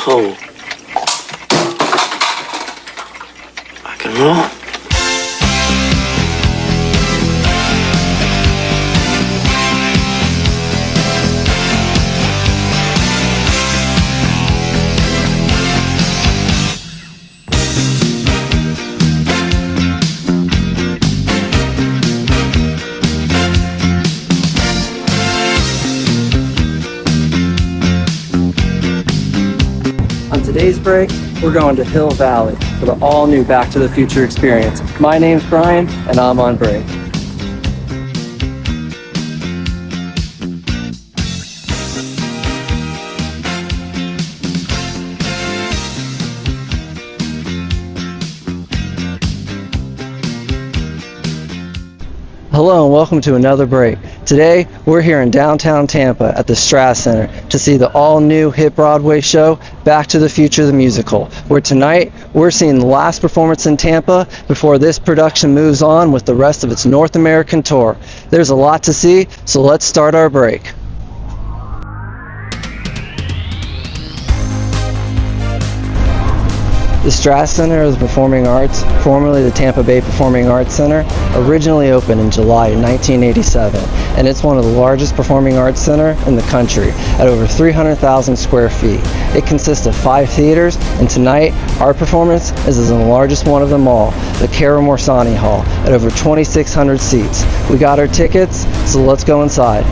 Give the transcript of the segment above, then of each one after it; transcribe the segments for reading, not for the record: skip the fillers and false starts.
Oh. Rock and roll. On today's break, we're going to Hill Valley for the all-new Back to the Future experience. My name's Brian, and I'm on break. Hello and welcome to another break. Today, we're here in downtown Tampa at the Straz Center to see the all-new hit Broadway show, Back to the Future the Musical, where tonight we're seeing the last performance in Tampa before this production moves on with the rest of its North American tour. There's a lot to see, so let's start our break. The Straz Center of the Performing Arts, formerly the Tampa Bay Performing Arts Center, originally opened in July 1987, and it's one of the largest performing arts center in the country at over 300,000 square feet. It consists of 5 theaters, and tonight our performance is in the largest one of them all, the Cara Morsani Hall, at over 2,600 seats. We got our tickets, so let's go inside.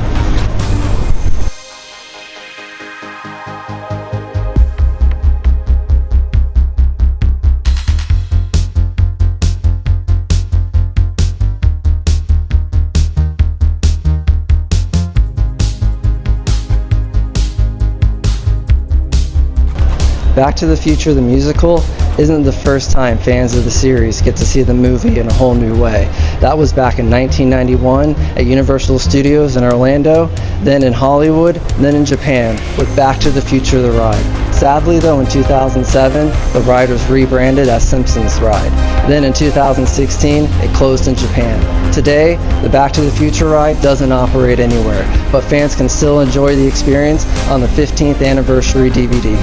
Back to the Future the Musical isn't the first time fans of the series get to see the movie in a whole new way. That was back in 1991 at Universal Studios in Orlando, then in Hollywood, then in Japan with Back to the Future the Ride. Sadly though, in 2007, the ride was rebranded as Simpsons Ride. Then in 2016, it closed in Japan. Today, the Back to the Future ride doesn't operate anywhere, but fans can still enjoy the experience on the 15th anniversary DVD.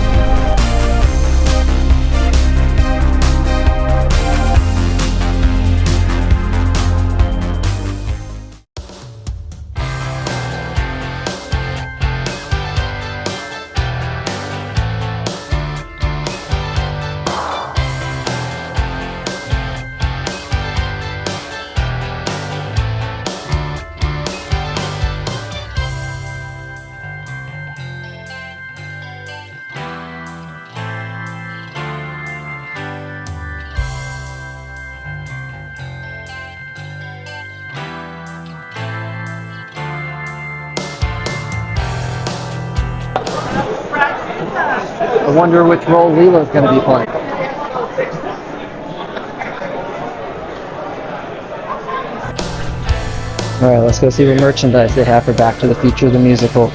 I wonder which role Leela's going to be playing. Alright, let's go see what merchandise they have for Back to the Future the Musical.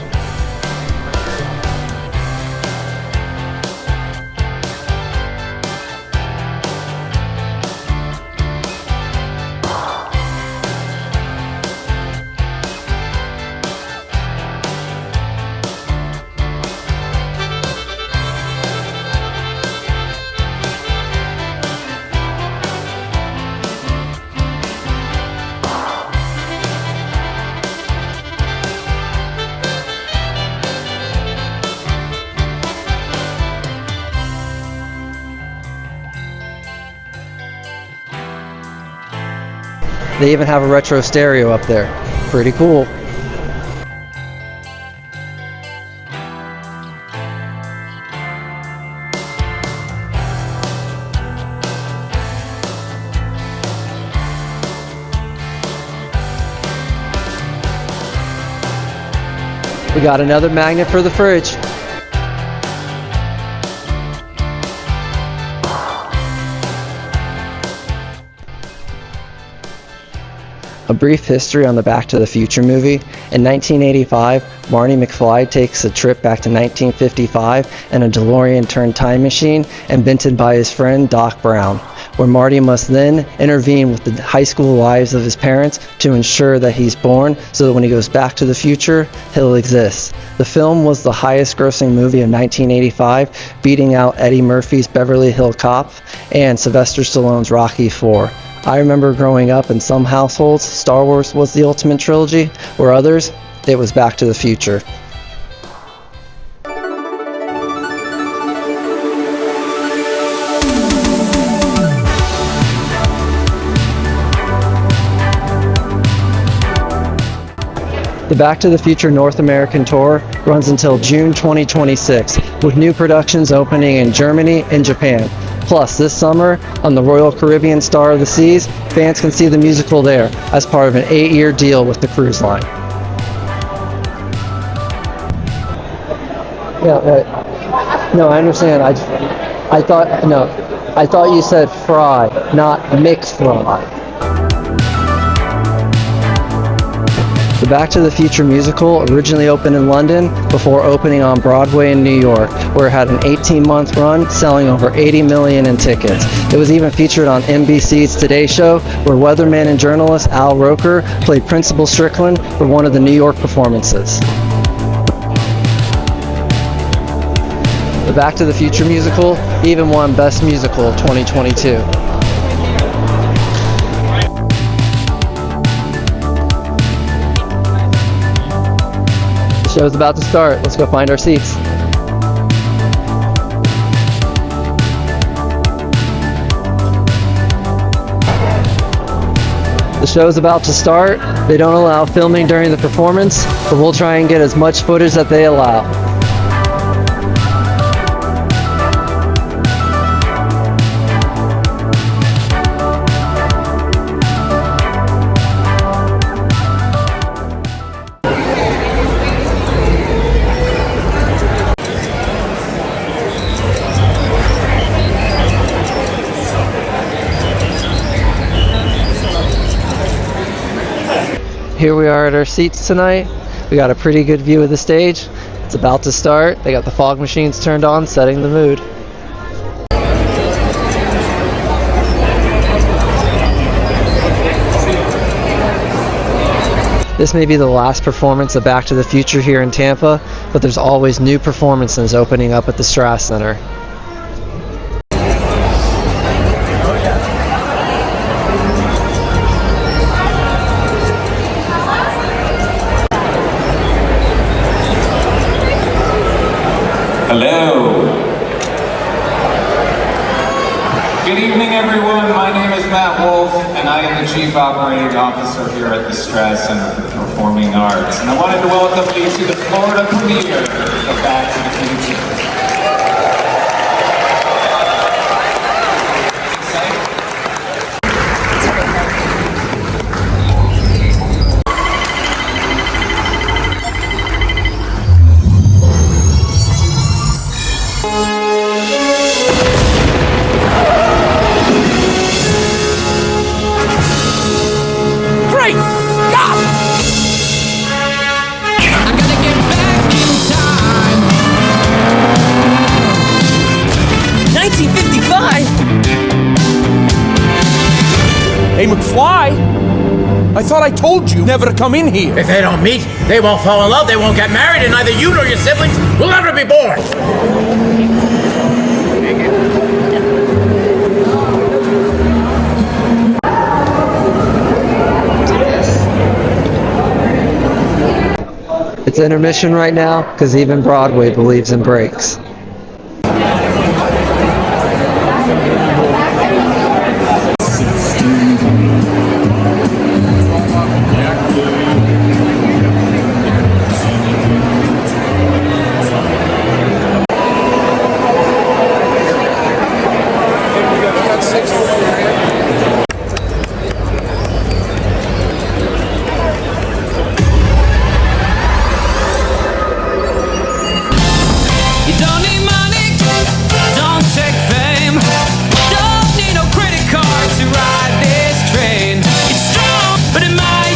They even have a retro stereo up there. Pretty cool. We got another magnet for the fridge. A brief history on the Back to the Future movie. In 1985, Marty McFly takes a trip back to 1955 in a DeLorean-turned-time machine invented by his friend Doc Brown, where Marty must then intervene with the high school lives of his parents to ensure that he's born so that when he goes back to the future, he'll exist. The film was the highest-grossing movie of 1985, beating out Eddie Murphy's Beverly Hills Cop and Sylvester Stallone's Rocky IV. I remember growing up in some households, Star Wars was the ultimate trilogy, where others, it was Back to the Future. The Back to the Future North American Tour runs until June 2026, with new productions opening in Germany and Japan. Plus, this summer, on the Royal Caribbean Star of the Seas, fans can see the musical there as part of an 8-year deal with the cruise line. No, I understand. I thought you said fry, not McFly. The Back to the Future musical originally opened in London before opening on Broadway in New York, where it had an 18-month run, selling over 80 million in tickets. It was even featured on NBC's Today Show, where weatherman and journalist Al Roker played Principal Strickland for one of the New York performances. The Back to the Future musical even won Best Musical 2022. The show's about to start. Let's go find our seats. The show's about to start. They don't allow filming during the performance, but we'll try and get as much footage that they allow. Here we are at our seats tonight. We got a pretty good view of the stage. It's about to start. They got the fog machines turned on, setting the mood. This may be the last performance of Back to the Future here in Tampa, but there's always new performances opening up at the Straz Center. Hello. Good evening, everyone. My name is Matt Wolf, and I am the Chief Operating Officer here at the Straz Center for the Performing Arts. And I wanted to welcome you to the Florida premiere of Back to the Future. Great Scott! I gotta get back in time. 1955? Hey, McFly! I thought I told you never to come in here. If they don't meet, they won't fall in love, they won't get married, and neither you nor your siblings will ever be born. It's intermission right now because even Broadway believes in breaks. You don't need money, don't take fame, don't need no credit card to ride this train. It's strong, but it might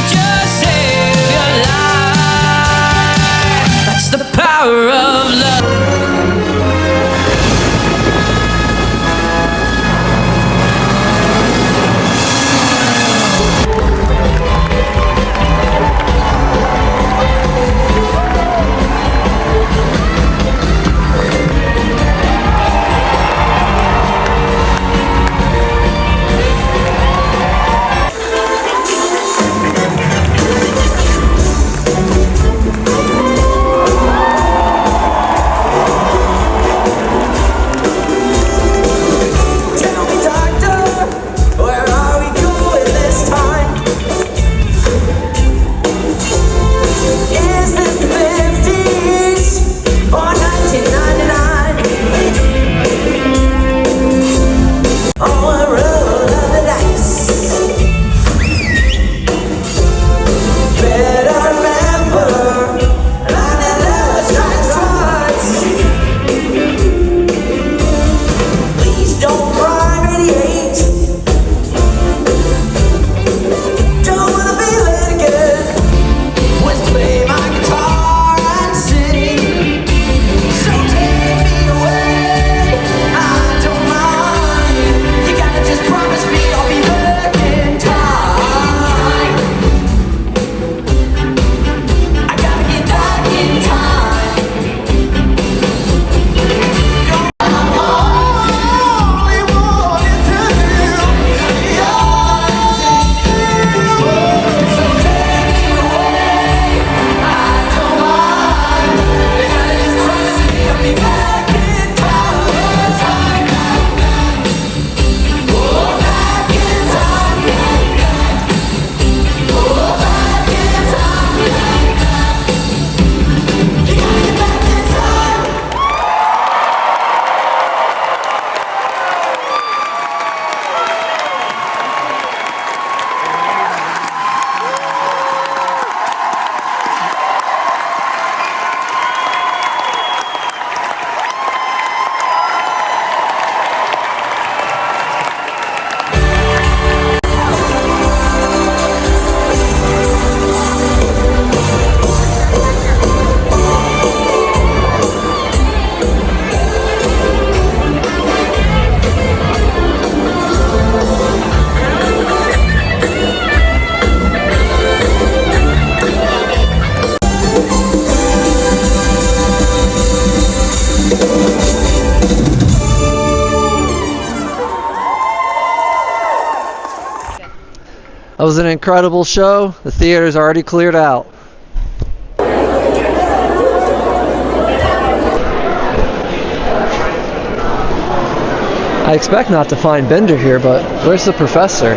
That was an incredible show. The theater's already cleared out. I expect not to find Bender here, but where's the professor?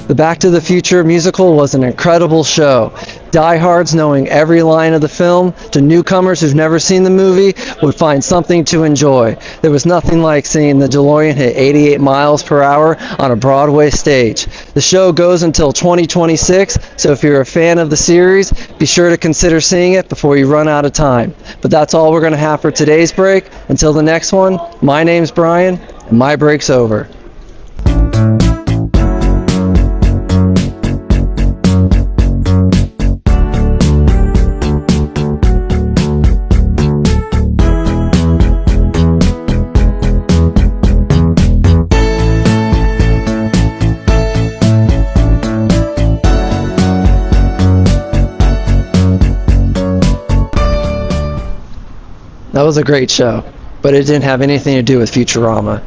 The Back to the Future musical was an incredible show. Diehards knowing every line of the film, to newcomers who've never seen the movie, would find something to enjoy. There was nothing like seeing the DeLorean hit 88 miles per hour on a Broadway stage. The show goes until 2026, so if you're a fan of the series, be sure to consider seeing it before you run out of time. But that's all we're going to have for today's break. Until the next one, my name's Brian, and my break's over. That was a great show, but it didn't have anything to do with Futurama.